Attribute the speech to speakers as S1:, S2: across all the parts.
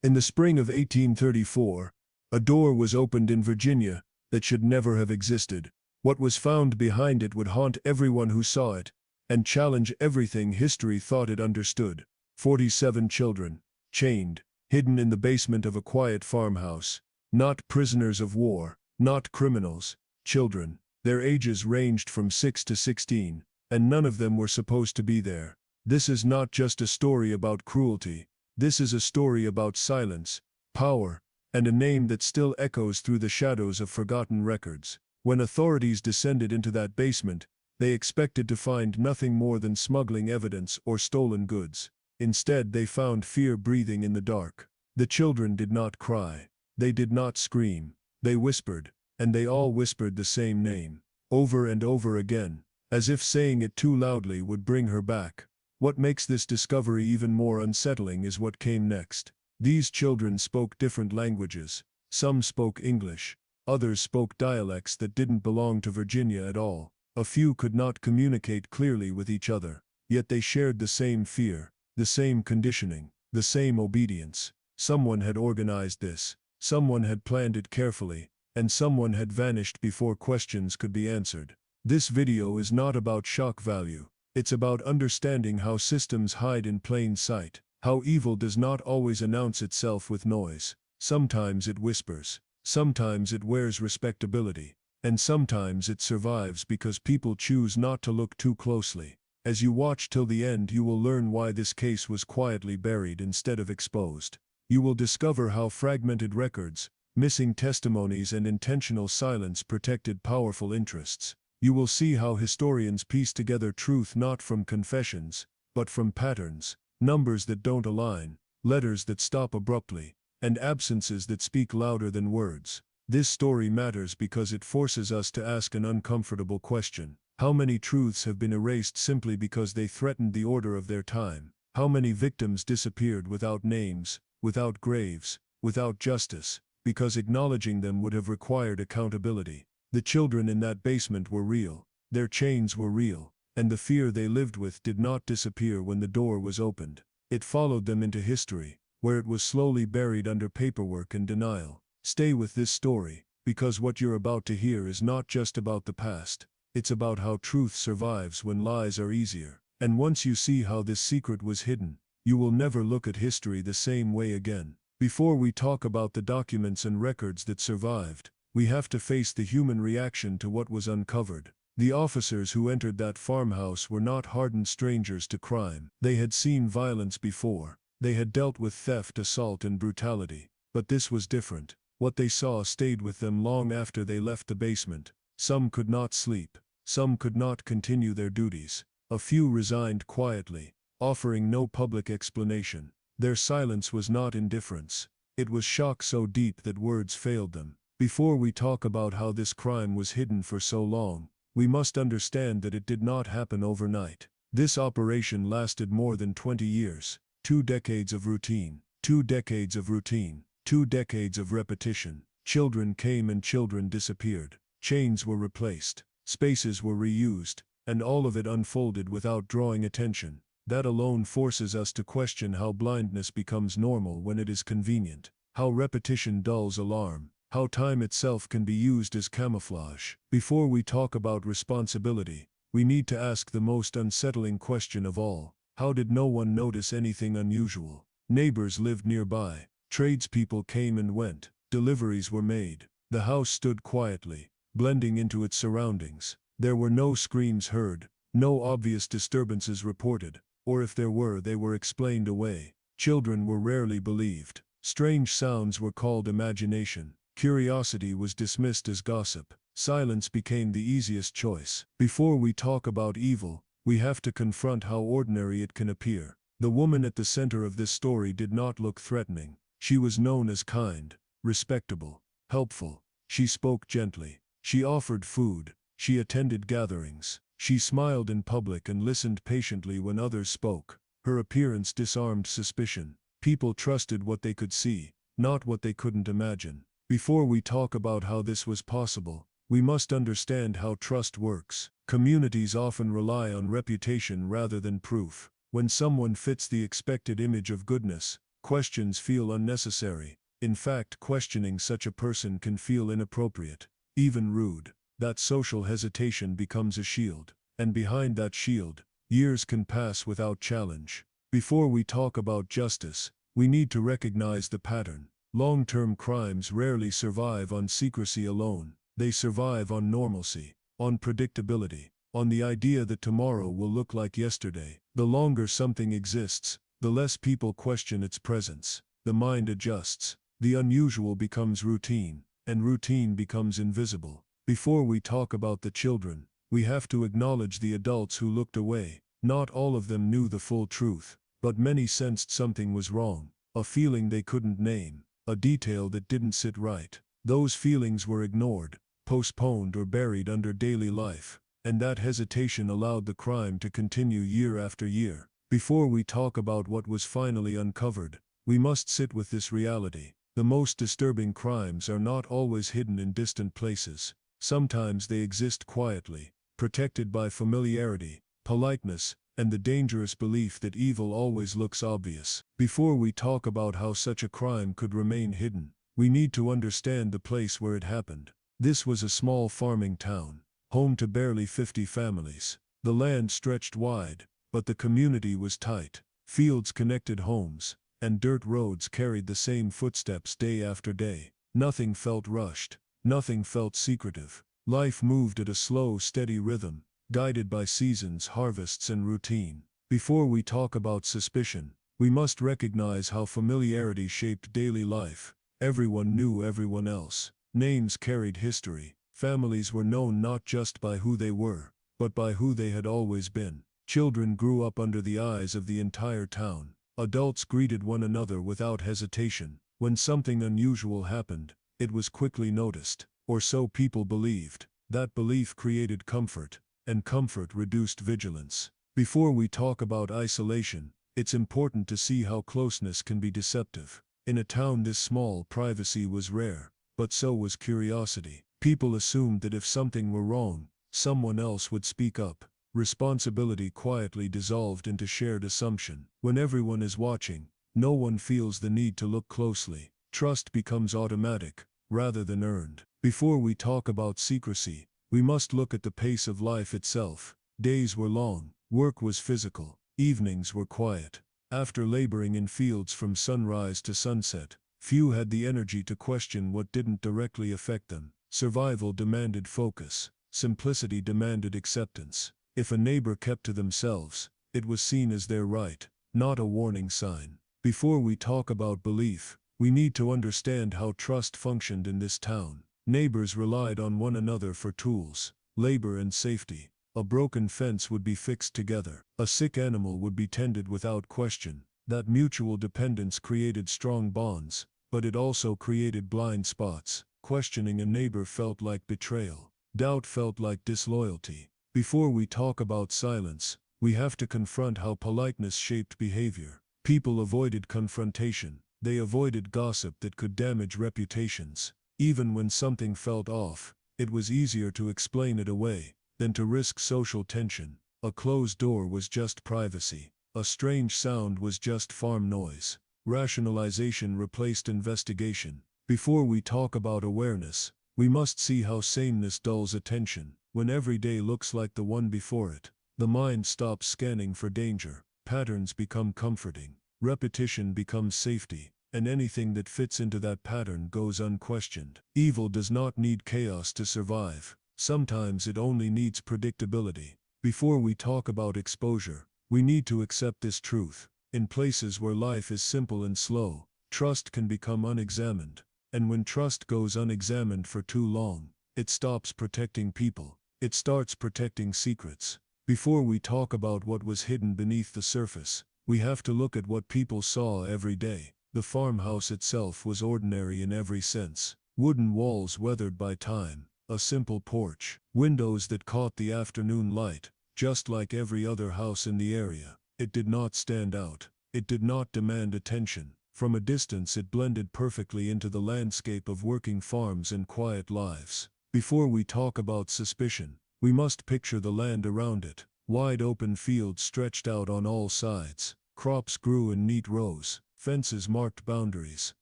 S1: In the spring of 1834, a door was opened in Virginia that should never have existed. What was found behind it would haunt everyone who saw it and challenge everything history thought it understood. 47 children, chained, hidden in the basement of a quiet farmhouse. Not prisoners of war, not criminals, children. Their ages ranged from 6 to 16, and none of them were supposed to be there. This is not just a story about cruelty. This is a story about silence, power, and a name that still echoes through the shadows of forgotten records. When authorities descended into that basement, they expected to find nothing more than smuggling evidence or stolen goods. Instead, they found fear breathing in the dark. The children did not cry. They did not scream. They whispered, and they all whispered the same name, over and over again, as if saying it too loudly would bring her back. What makes this discovery even more unsettling is what came next. These children spoke different languages. Some spoke English. Others spoke dialects that didn't belong to Virginia at all. A few could not communicate clearly with each other. Yet they shared the same fear, the same conditioning, the same obedience. Someone had organized this. Someone had planned it carefully. And someone had vanished before questions could be answered. This video is not about shock value. It's about understanding how systems hide in plain sight, how evil does not always announce itself with noise. Sometimes it whispers, sometimes it wears respectability, and sometimes it survives because people choose not to look too closely. As you watch till the end, you will learn why this case was quietly buried instead of exposed. You will discover how fragmented records, missing testimonies, and intentional silence protected powerful interests. You will see how historians piece together truth not from confessions, but from patterns, numbers that don't align, letters that stop abruptly, and absences that speak louder than words. This story matters because it forces us to ask an uncomfortable question. How many truths have been erased simply because they threatened the order of their time? How many victims disappeared without names, without graves, without justice, because acknowledging them would have required accountability? The children in that basement were real, their chains were real, and the fear they lived with did not disappear when the door was opened. It followed them into history, where it was slowly buried under paperwork and denial. Stay with this story, because what you're about to hear is not just about the past. It's about how truth survives when lies are easier. And once you see how this secret was hidden, you will never look at history the same way again. Before we talk about the documents and records that survived, we have to face the human reaction to what was uncovered. The officers who entered that farmhouse were not hardened strangers to crime. They had seen violence before. They had dealt with theft, assault, and brutality. But this was different. What they saw stayed with them long after they left the basement. Some could not sleep. Some could not continue their duties. A few resigned quietly, offering no public explanation. Their silence was not indifference. It was shock so deep that words failed them. Before we talk about how this crime was hidden for so long, we must understand that it did not happen overnight. This operation lasted more than 20 years. 2 decades of routine. 2 decades of routine. 2 decades of repetition. Children came and children disappeared. Chains were replaced. Spaces were reused. And all of it unfolded without drawing attention. That alone forces us to question how blindness becomes normal when it is convenient. How repetition dulls alarm. How time itself can be used as camouflage. Before we talk about responsibility, we need to ask the most unsettling question of all. How did no one notice anything unusual? Neighbors lived nearby. Tradespeople came and went. Deliveries were made. The house stood quietly, blending into its surroundings. There were no screams heard, no obvious disturbances reported, or if there were, they were explained away. Children were rarely believed. Strange sounds were called imagination. Curiosity was dismissed as gossip. Silence became the easiest choice. Before we talk about evil, we have to confront how ordinary it can appear. The woman at the center of this story did not look threatening. She was known as kind, respectable, helpful. She spoke gently. She offered food. She attended gatherings. She smiled in public and listened patiently when others spoke. Her appearance disarmed suspicion. People trusted what they could see, not what they couldn't imagine. Before we talk about how this was possible, we must understand how trust works. Communities often rely on reputation rather than proof. When someone fits the expected image of goodness, Questions feel unnecessary. In fact, questioning such a person can feel inappropriate, even rude. That social hesitation becomes a shield, and behind that shield, years can pass without challenge. Before we talk about justice, we need to recognize the pattern. Long-term crimes rarely survive on secrecy alone. They survive on normalcy, on predictability, on the idea that tomorrow will look like yesterday. The longer something exists, the less people question its presence. The mind adjusts. The unusual becomes routine, and routine becomes invisible. Before we talk about the children, we have to acknowledge the adults who looked away. Not all of them knew the full truth, but many sensed something was wrong, a feeling they couldn't name, a detail that didn't sit right. Those feelings were ignored, postponed, or buried under daily life, and that hesitation allowed the crime to continue year after year. Before we talk about what was finally uncovered, we must sit with this reality. The most disturbing crimes are not always hidden in distant places. Sometimes they exist quietly, protected by familiarity, politeness, and the dangerous belief that evil always looks obvious. Before we talk about how such a crime could remain hidden, we need to understand the place where it happened. This was a small farming town, home to barely 50 families. The land stretched wide, but the community was tight. Fields connected homes, and dirt roads carried the same footsteps day after day. Nothing felt rushed. Nothing felt secretive. Life moved at a slow, steady rhythm, guided by seasons, harvests, and routine. Before we talk about suspicion, we must recognize how familiarity shaped daily life. Everyone knew everyone else. Names carried history. Families were known not just by who they were, but by who they had always been. Children grew up under the eyes of the entire town. Adults greeted one another without hesitation. When something unusual happened, it was quickly noticed, or so people believed. That belief created comfort, and comfort reduced vigilance. Before we talk about isolation, it's important to see how closeness can be deceptive. In a town this small, privacy was rare, but so was curiosity. People assumed that if something were wrong, someone else would speak up. Responsibility quietly dissolved into shared assumption. When everyone is watching, no one feels the need to look closely. Trust becomes automatic, rather than earned. Before we talk about secrecy, we must look at the pace of life itself. Days were long, work was physical, evenings were quiet. After laboring in fields from sunrise to sunset, few had the energy to question what didn't directly affect them. Survival demanded focus. Simplicity demanded acceptance. If a neighbor kept to themselves, it was seen as their right, not a warning sign. Before we talk about belief, we need to understand how trust functioned in this town. Neighbors relied on one another for tools, labor, and safety. A broken fence would be fixed together. A sick animal would be tended without question. That mutual dependence created strong bonds, but it also created blind spots. Questioning a neighbor felt like betrayal. Doubt felt like disloyalty. Before we talk about silence, we have to confront how politeness shaped behavior. People avoided confrontation. They avoided gossip that could damage reputations. Even when something felt off, it was easier to explain it away than to risk social tension. A closed door was just privacy. A strange sound was just farm noise. Rationalization replaced investigation. Before we talk about awareness, we must see how sameness dulls attention. When every day looks like the one before it, the mind stops scanning for danger. Patterns become comforting. Repetition becomes safety, and anything that fits into that pattern goes unquestioned. Evil does not need chaos to survive. Sometimes it only needs predictability. Before we talk about exposure, we need to accept this truth. In places where life is simple and slow, trust can become unexamined. And when trust goes unexamined for too long, it stops protecting people. It starts protecting secrets. Before we talk about what was hidden beneath the surface, we have to look at what people saw every day. The farmhouse itself was ordinary in every sense. Wooden walls weathered by time, a simple porch, windows that caught the afternoon light, just like every other house in the area. It did not stand out. It did not demand attention. From a distance it blended perfectly into the landscape of working farms and quiet lives. Before we talk about suspicion, we must picture the land around it. Wide open fields stretched out on all sides. Crops grew in neat rows. Fences marked boundaries,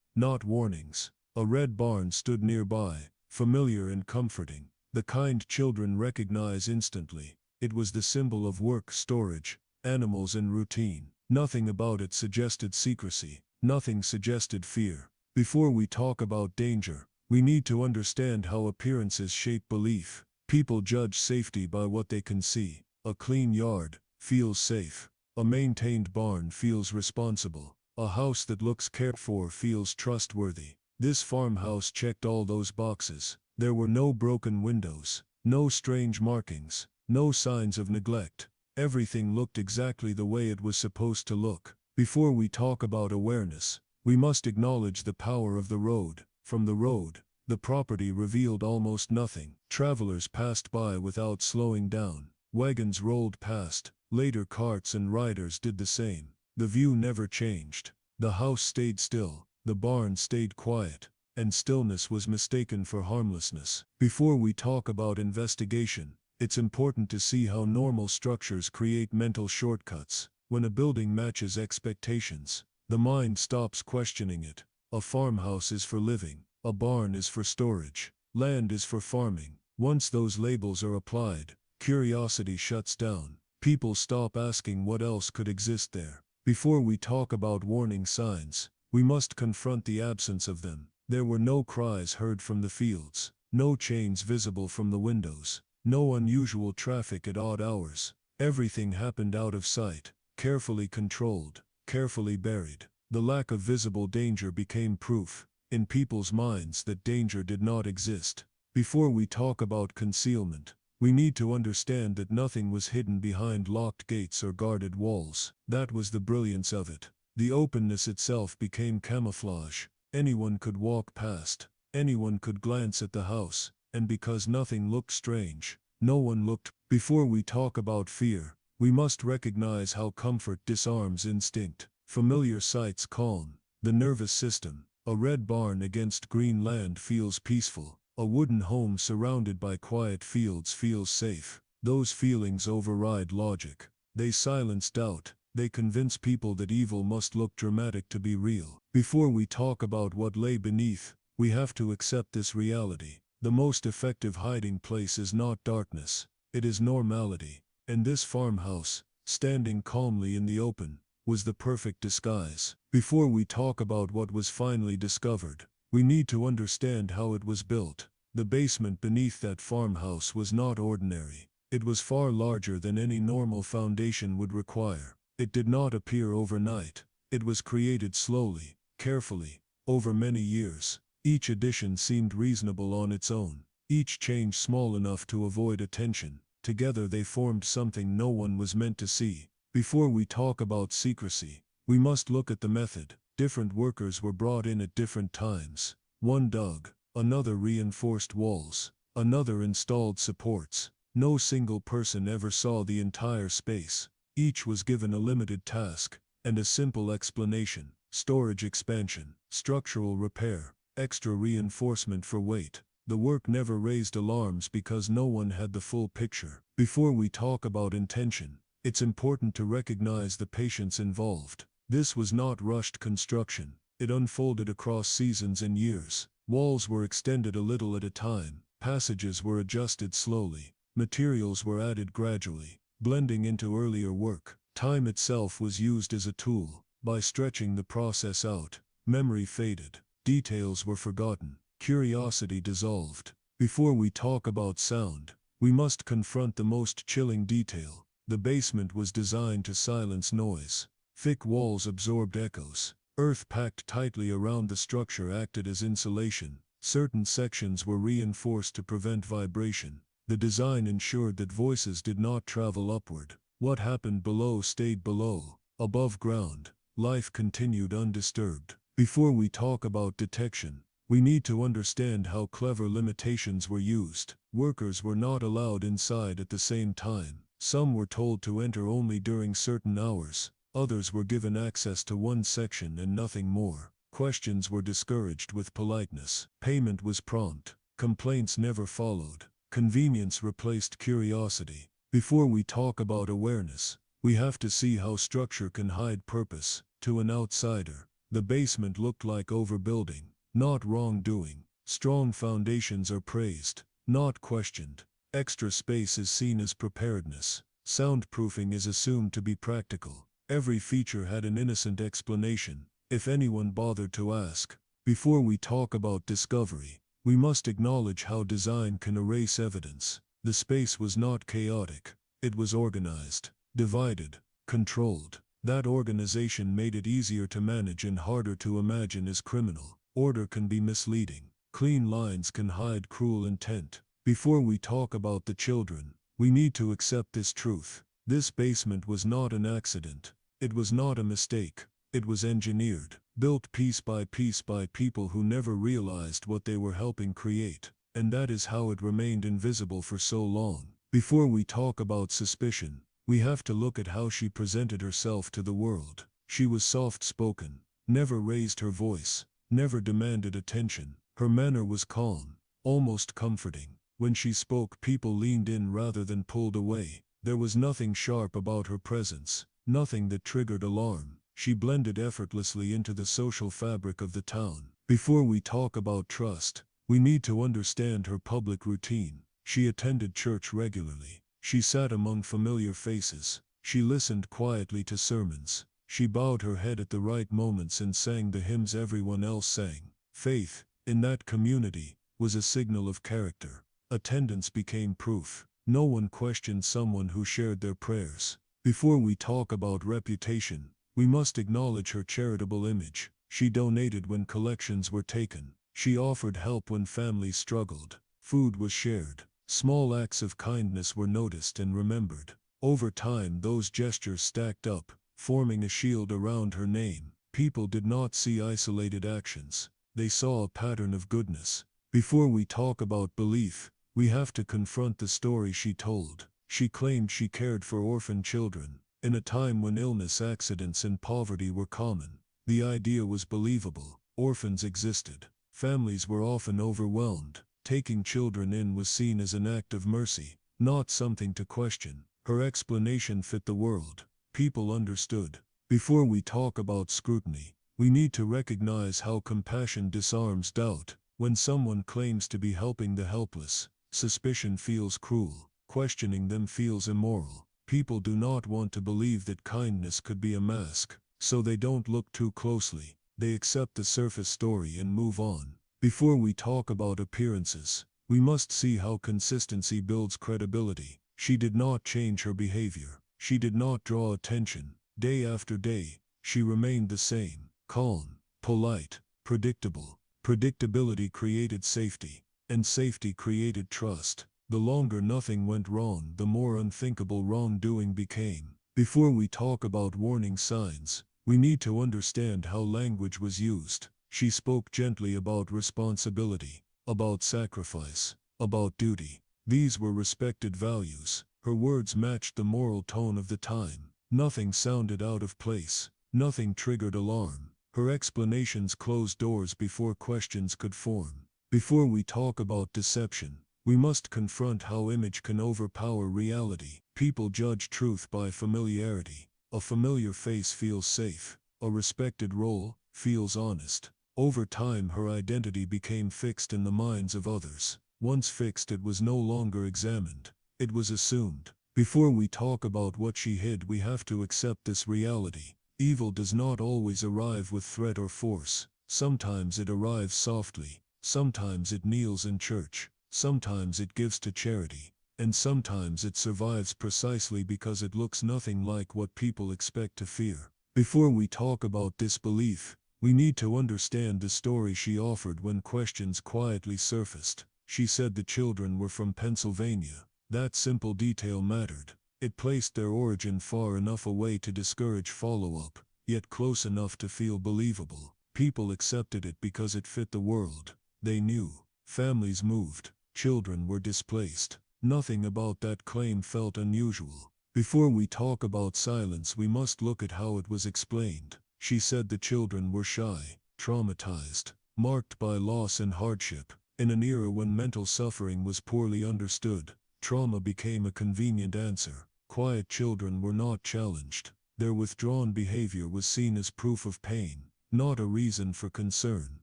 S1: not warnings. A red barn stood nearby, familiar and comforting. The kind children recognize instantly. It was the symbol of work, storage, animals and routine. Nothing about it suggested secrecy. Nothing suggested fear. Before we talk about danger, we need to understand how appearances shape belief. People judge safety by what they can see. A clean yard feels safe. A maintained barn feels responsible. A house that looks cared for feels trustworthy. This farmhouse checked all those boxes. There were no broken windows, no strange markings, no signs of neglect. Everything looked exactly the way it was supposed to look. Before we talk about awareness, we must acknowledge the power of the road. From the road, the property revealed almost nothing. Travelers passed by without slowing down. Wagons rolled past. Later carts and riders did the same. The view never changed. The house stayed still. The barn stayed quiet. And stillness was mistaken for harmlessness. Before we talk about investigation, it's important to see how normal structures create mental shortcuts. When a building matches expectations, the mind stops questioning it. A farmhouse is for living. A barn is for storage. Land is for farming. Once those labels are applied, curiosity shuts down. People stop asking what else could exist there. Before we talk about warning signs, we must confront the absence of them. There were no cries heard from the fields, no chains visible from the windows, no unusual traffic at odd hours. Everything happened out of sight, carefully controlled, carefully buried. The lack of visible danger became proof in people's minds that danger did not exist. Before we talk about concealment, we need to understand that nothing was hidden behind locked gates or guarded walls. That was the brilliance of it. The openness itself became camouflage. Anyone could walk past. Anyone could glance at the house. And because nothing looked strange, no one looked. Before we talk about fear, we must recognize how comfort disarms instinct. Familiar sights calm the nervous system. A red barn against green land feels peaceful. A wooden home surrounded by quiet fields feels safe. Those feelings override logic. They silence doubt. They convince people that evil must look dramatic to be real. Before we talk about what lay beneath, we have to accept this reality. The most effective hiding place is not darkness. It is normality. And this farmhouse, standing calmly in the open, was the perfect disguise. Before we talk about what was finally discovered, we need to understand how it was built. The basement beneath that farmhouse was not ordinary. It was far larger than any normal foundation would require. It did not appear overnight. It was created slowly, carefully, over many years. Each addition seemed reasonable on its own. Each change small enough to avoid attention. Together they formed something no one was meant to see. Before we talk about secrecy, we must look at the method. Different workers were brought in at different times. One dug, another reinforced walls, another installed supports. No single person ever saw the entire space. Each was given a limited task, and a simple explanation: storage expansion, structural repair, extra reinforcement for weight. The work never raised alarms because no one had the full picture. Before we talk about intention, it's important to recognize the patience involved. This was not rushed construction. It unfolded across seasons and years. Walls were extended a little at a time. Passages were adjusted slowly. Materials were added gradually, blending into earlier work. Time itself was used as a tool. By stretching the process out, memory faded. Details were forgotten. Curiosity dissolved. Before we talk about sound, we must confront the most chilling detail. The basement was designed to silence noise. Thick walls absorbed echoes. Earth packed tightly around the structure acted as insulation. Certain sections were reinforced to prevent vibration. The design ensured that voices did not travel upward. What happened below stayed below. Above ground, life continued undisturbed. Before we talk about detection, we need to understand how clever limitations were used. Workers were not allowed inside at the same time. Some were told to enter only during certain hours. Others were given access to one section and nothing more. Questions were discouraged with politeness. Payment was prompt. Complaints never followed. Convenience replaced curiosity. Before we talk about awareness, we have to see how structure can hide purpose. To an outsider, The basement looked like overbuilding, not wrongdoing. Strong foundations are praised, not questioned. Extra space is seen as preparedness. Soundproofing is assumed to be practical. Every feature had an innocent explanation, if anyone bothered to ask. Before we talk about discovery, we must acknowledge how design can erase evidence. The space was not chaotic. It was organized, divided, controlled. That organization made it easier to manage and harder to imagine as criminal. Order can be misleading. Clean lines can hide cruel intent. Before we talk about the children, we need to accept this truth. This basement was not an accident. It was not a mistake. It was engineered, built piece by people who never realized what they were helping create. And that is how it remained invisible for so long. Before we talk about suspicion, we have to look at how she presented herself to the world. She was soft-spoken, never raised her voice, never demanded attention. Her manner was calm, almost comforting. When she spoke, people leaned in rather than pulled away. There was nothing sharp about her presence, nothing that triggered alarm. She blended effortlessly into the social fabric of the town. Before we talk about trust, we need to understand her public routine. She attended church regularly. She sat among familiar faces. She listened quietly to sermons. She bowed her head at the right moments and sang the hymns everyone else sang. Faith, in that community, was a signal of character. Attendance became proof. No one questioned someone who shared their prayers. Before we talk about reputation, we must acknowledge her charitable image. She donated when collections were taken. She offered help when families struggled. Food was shared. Small acts of kindness were noticed and remembered. Over time, those gestures stacked up, forming a shield around her name. People did not see isolated actions. They saw a pattern of goodness. Before we talk about belief, we have to confront the story she told. She claimed she cared for orphan children. In a time when illness, accidents, and poverty were common, the idea was believable. Orphans existed. Families were often overwhelmed. Taking children in was seen as an act of mercy, not something to question. Her explanation fit the world. People understood. Before we talk about scrutiny, we need to recognize how compassion disarms doubt. When someone claims to be helping the helpless, suspicion feels cruel. Questioning them feels immoral. People do not want to believe that kindness could be a mask, so they don't look too closely. They accept the surface story and move on. Before we talk about appearances, we must see how consistency builds credibility. She did not change her behavior. She did not draw attention. Day after day, she remained the same. Calm, polite, predictable. Predictability created safety, and safety created trust. The longer nothing went wrong, the more unthinkable wrongdoing became. Before we talk about warning signs, we need to understand how language was used. She spoke gently about responsibility, about sacrifice, about duty. These were respected values. Her words matched the moral tone of the time. Nothing sounded out of place. Nothing triggered alarm. Her explanations closed doors before questions could form. Before we talk about deception, we must confront how image can overpower reality. People judge truth by familiarity. A familiar face feels safe. A respected role feels honest. Over time, her identity became fixed in the minds of others. Once fixed, it was no longer examined. It was assumed. Before we talk about what she hid, we have to accept this reality. Evil does not always arrive with threat or force. Sometimes it arrives softly. Sometimes it kneels in church. Sometimes it gives to charity. And sometimes it survives precisely because it looks nothing like what people expect to fear. Before we talk about disbelief, we need to understand the story she offered when questions quietly surfaced. She said the children were from Pennsylvania. That simple detail mattered. It placed their origin far enough away to discourage follow-up, yet close enough to feel believable. People accepted it because it fit the world. They knew. Families moved. Children were displaced. Nothing about that claim felt unusual. Before we talk about silence, we must look at how it was explained. She said the children were shy, traumatized, marked by loss and hardship. In an era when mental suffering was poorly understood, trauma became a convenient answer. Quiet children were not challenged. Their withdrawn behavior was seen as proof of pain. not a reason for concern.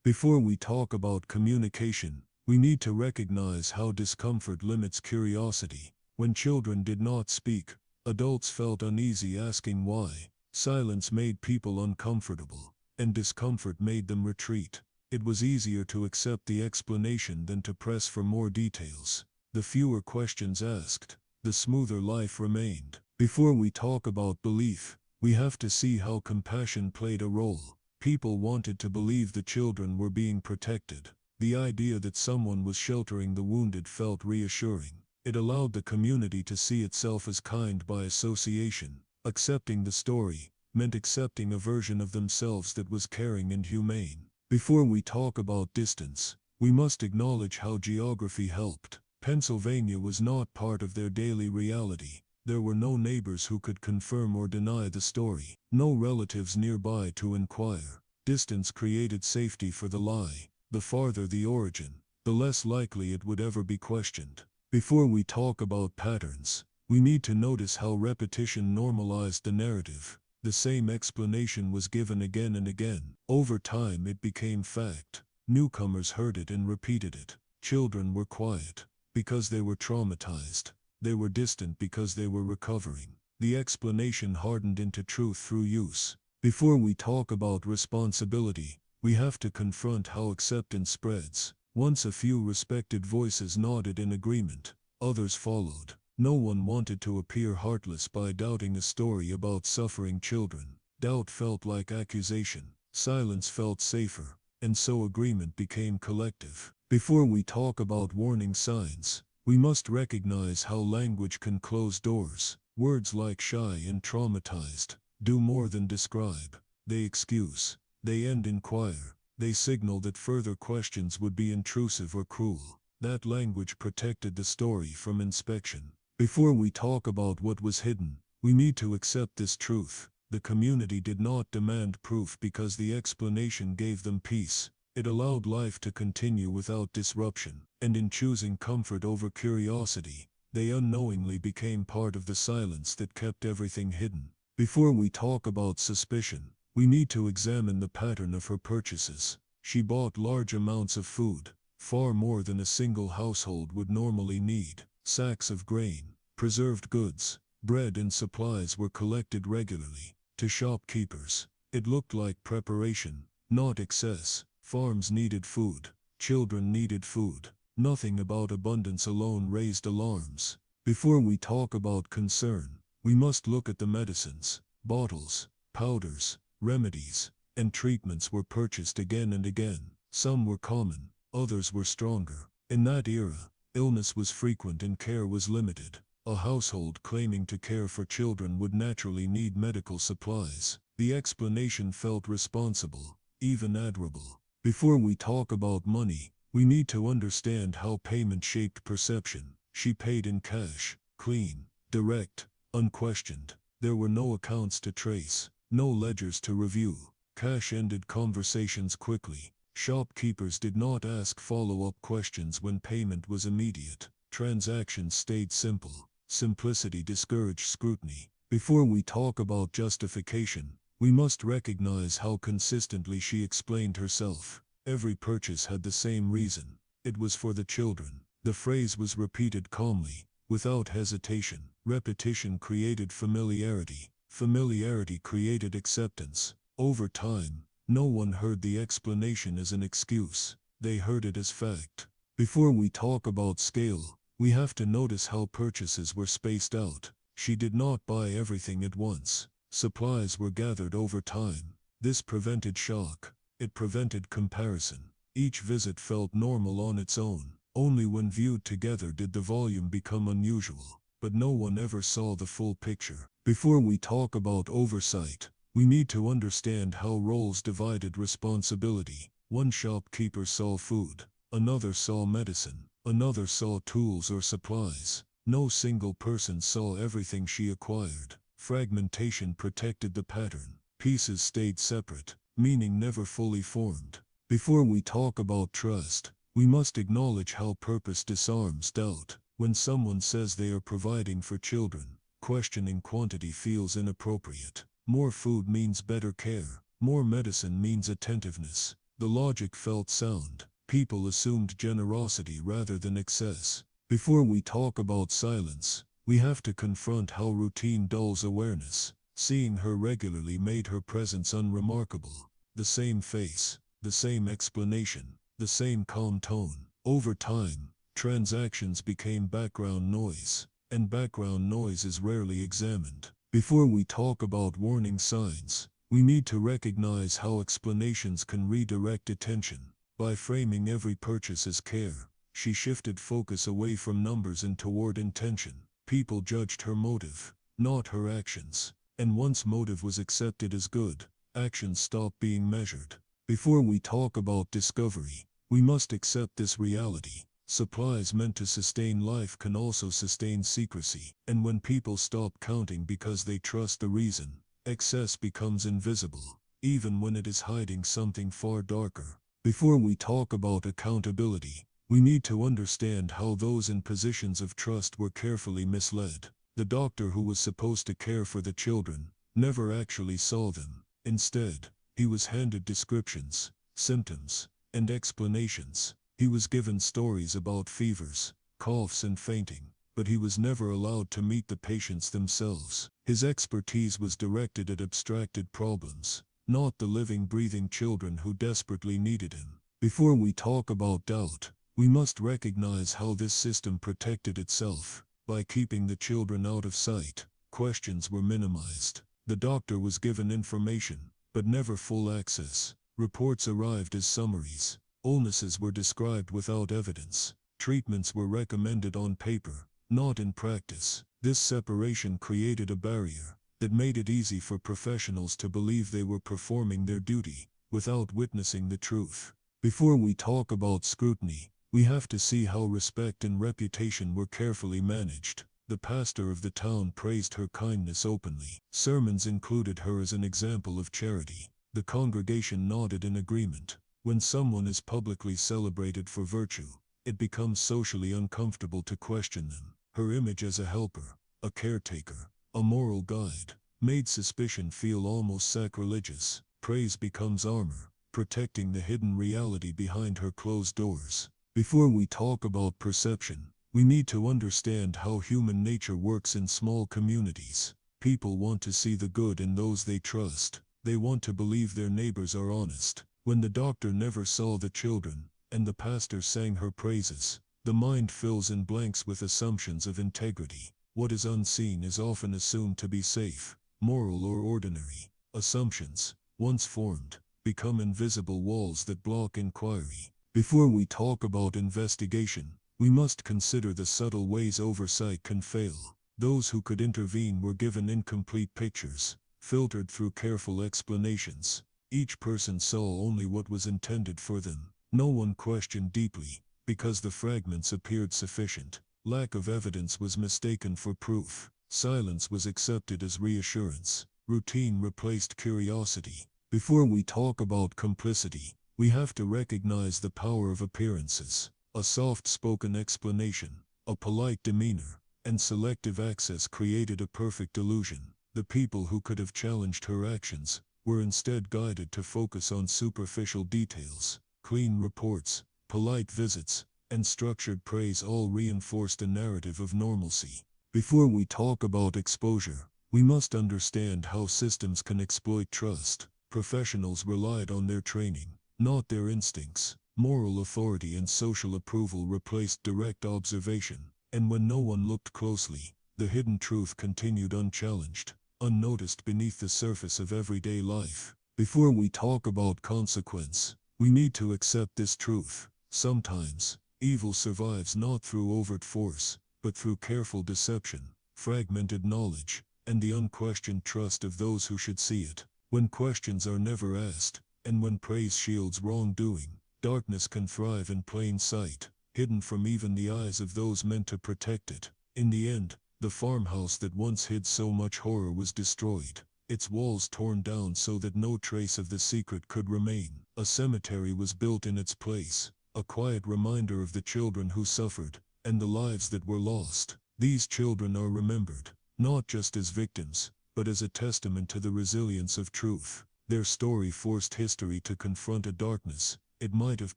S1: Before we talk about communication, we need to recognize how discomfort limits curiosity. When children did not speak, adults felt uneasy asking why. Silence made people uncomfortable, and discomfort made them retreat. It was easier to accept the explanation than to press for more details. The fewer questions asked, the smoother life remained. Before we talk about belief, we have to see how compassion played a role. People wanted to believe the children were being protected. The idea that someone was sheltering the wounded felt reassuring. It allowed the community to see itself as kind by association. Accepting the story meant accepting a version of themselves that was caring and humane. Before we talk about distance, we must acknowledge how geography helped. Pennsylvania was not part of their daily reality. There were no neighbors who could confirm or deny the story, no relatives nearby to inquire. Distance created safety for the lie. The farther the origin, the less likely it would ever be questioned. Before we talk about patterns, we need to notice how repetition normalized the narrative. The same explanation was given again and again. Over time it became fact. Newcomers heard it and repeated it. Children were quiet because they were traumatized. They were distant because they were recovering. The explanation hardened into truth through use. Before we talk about responsibility, we have to confront how acceptance spreads. Once a few respected voices nodded in agreement, others followed. No one wanted to appear heartless by doubting a story about suffering children. Doubt felt like accusation. Silence felt safer, and so agreement became collective. Before we talk about warning signs, we must recognize how language can close doors. Words like shy and traumatized do more than describe. They excuse. They end inquire. They signal that further questions would be intrusive or cruel. That language protected the story from inspection. Before we talk about what was hidden, we need to accept this truth. The community did not demand proof because the explanation gave them peace. It allowed life to continue without disruption. And in choosing comfort over curiosity, they unknowingly became part of the silence that kept everything hidden. Before we talk about suspicion, we need to examine the pattern of her purchases. She bought large amounts of food, far more than a single household would normally need. Sacks of grain, preserved goods, bread and supplies were collected regularly. To shopkeepers, it looked like preparation, not excess. Farms needed food. Children needed food. Nothing about abundance alone raised alarms. Before we talk about concern, we must look at the medicines. Bottles, powders, remedies, and treatments were purchased again and again. Some were common, others were stronger. In that era, illness was frequent and care was limited. A household claiming to care for children would naturally need medical supplies. The explanation felt responsible, even admirable. Before we talk about money, we need to understand how payment shaped perception. She paid in cash, clean, direct, unquestioned. There were no accounts to trace, no ledgers to review. Cash ended conversations quickly. Shopkeepers did not ask follow-up questions when payment was immediate. Transactions stayed simple. Simplicity discouraged scrutiny. Before we talk about justification, we must recognize how consistently she explained herself. Every purchase had the same reason. It was for the children. The phrase was repeated calmly, without hesitation. Repetition created familiarity. Familiarity created acceptance. Over time, no one heard the explanation as an excuse. They heard it as fact. Before we talk about scale, we have to notice how purchases were spaced out. She did not buy everything at once. Supplies were gathered over time. This prevented shock. It prevented comparison. Each visit felt normal on its own. Only when viewed together did the volume become unusual. But no one ever saw the full picture. Before we talk about oversight, we need to understand how roles divided responsibility. One shopkeeper saw food, another saw medicine, another saw tools or supplies. No single person saw everything she acquired. Fragmentation protected the pattern. Pieces stayed separate, meaning never fully formed. Before we talk about trust, we must acknowledge how purpose disarms doubt. When someone says they are providing for children, questioning quantity feels inappropriate. More food means better care. More medicine means attentiveness. The logic felt sound. People assumed generosity rather than excess. Before we talk about silence, we have to confront how routine dulls awareness. Seeing her regularly made her presence unremarkable. The same face, the same explanation, the same calm tone. Over time, transactions became background noise, and background noise is rarely examined. Before we talk about warning signs, we need to recognize how explanations can redirect attention. By framing every purchase as care, she shifted focus away from numbers and toward intention. People judged her motive, not her actions. And once motive was accepted as good, actions stopped being measured. Before we talk about discovery, we must accept this reality. Supplies meant to sustain life can also sustain secrecy. And when people stop counting because they trust the reason, excess becomes invisible, even when it is hiding something far darker. Before we talk about accountability, we need to understand how those in positions of trust were carefully misled. The doctor who was supposed to care for the children never actually saw them. Instead, he was handed descriptions, symptoms, and explanations. He was given stories about fevers, coughs and fainting, but he was never allowed to meet the patients themselves. His expertise was directed at abstracted problems, not the living, breathing children who desperately needed him. Before we talk about doubt, we must recognize how this system protected itself. By keeping the children out of sight, questions were minimized. The doctor was given information, but never full access. Reports arrived as summaries. Illnesses were described without evidence. Treatments were recommended on paper, not in practice. This separation created a barrier that made it easy for professionals to believe they were performing their duty without witnessing the truth. Before we talk about scrutiny, we have to see how respect and reputation were carefully managed. The pastor of the town praised her kindness openly. Sermons included her as an example of charity. The congregation nodded in agreement. When someone is publicly celebrated for virtue, it becomes socially uncomfortable to question them. Her image as a helper, a caretaker, a moral guide, made suspicion feel almost sacrilegious. Praise becomes armor, protecting the hidden reality behind her closed doors. Before we talk about perception, we need to understand how human nature works in small communities. People want to see the good in those they trust. They want to believe their neighbors are honest. When the doctor never saw the children, and the pastor sang her praises, the mind fills in blanks with assumptions of integrity. What is unseen is often assumed to be safe, moral or ordinary. Assumptions, once formed, become invisible walls that block inquiry. Before we talk about investigation, we must consider the subtle ways oversight can fail. Those who could intervene were given incomplete pictures, filtered through careful explanations. Each person saw only what was intended for them. No one questioned deeply, because the fragments appeared sufficient. Lack of evidence was mistaken for proof. Silence was accepted as reassurance. Routine replaced curiosity. Before we talk about complicity, we have to recognize the power of appearances. A soft-spoken explanation, a polite demeanor, and selective access created a perfect illusion. The people who could have challenged her actions were instead guided to focus on superficial details. Clean reports, polite visits, and structured praise all reinforced a narrative of normalcy. Before we talk about exposure, we must understand how systems can exploit trust. Professionals relied on their training, not their instincts. Moral authority and social approval replaced direct observation, and when no one looked closely, the hidden truth continued unchallenged, unnoticed beneath the surface of everyday life. Before we talk about consequence, we need to accept this truth. Sometimes, evil survives not through overt force, but through careful deception, fragmented knowledge, and the unquestioned trust of those who should see it. When questions are never asked, and when praise shields wrongdoing, darkness can thrive in plain sight, hidden from even the eyes of those meant to protect it. In the end, the farmhouse that once hid so much horror was destroyed, its walls torn down so that no trace of the secret could remain. A cemetery was built in its place, a quiet reminder of the children who suffered, and the lives that were lost. These children are remembered, not just as victims, but as a testament to the resilience of truth.
S2: Their story forced history to confront a darkness it might have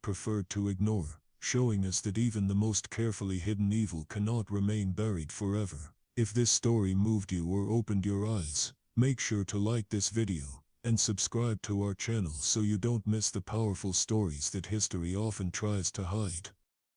S2: preferred to ignore, showing us that even the most carefully hidden evil cannot remain buried forever. If this story moved you or opened your eyes, make sure to like this video and subscribe to our channel so you don't miss the powerful stories that history often tries to hide.